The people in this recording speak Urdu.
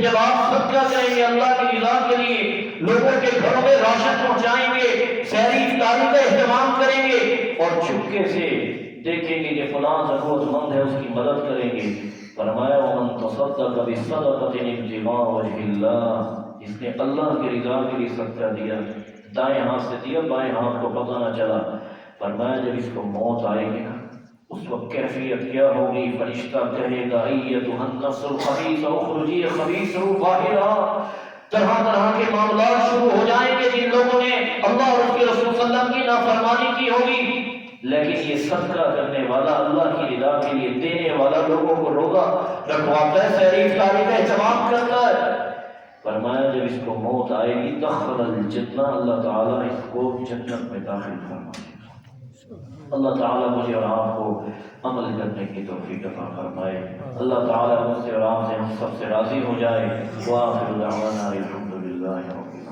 جب آپ صدقہ کریں گے اللہ کی رضا کے لیے، لوگوں کے گھروں میں راشن پہنچائیں گے، سحری افطاری کا اہتمام کریں گے اور چپکے سے دیکھیں گے کہ فلاں ضرورت مند ہے، اس کی مدد کریں گے، فرمایا ومن تصدق بصدقۃ ابتغاء وجہ اللہ، جس نے اللہ کی رضا کے لیے صدقہ دیا، دائیں ہاتھ سے دیا، بائیں ہاتھ کو پتہ نہ چلا، فرمایا جب اس کو موت آئے گی نا اس وقت کیفیت کیا ہوگی؟ فرشتہ کہے گا ایتھا النفس الخبیثہ اخرجی خبیثہ ظاہرا، طرح طرح کے معاملات شروع ہو جائیں گے جن لوگوں نے اللہ اور اس کے رسول صلی اللہ علیہ وسلم کی نافرمانی کی ہوگی، لیکن یہ صدقہ کرنے والا، اللہ کی رضا کے لیے دینے والا، لوگوں کو روزہ رکھواتا ہے، سحری افطاری کا اہتمام کرتا ہے، فرمایا جب اس کو موت آئے گی دخل الجنہ، اللہ تعالیٰ اس کو جنت میں داخل فرمائے۔ اللہ تعالیٰ مجھے اور آپ کو عمل کرنے کی توفیق عطا فرمائے، اللہ تعالیٰ مجھ سے اور آپ سے ہم سب سے راضی ہو جائے۔ وآخر دعوانا الحمد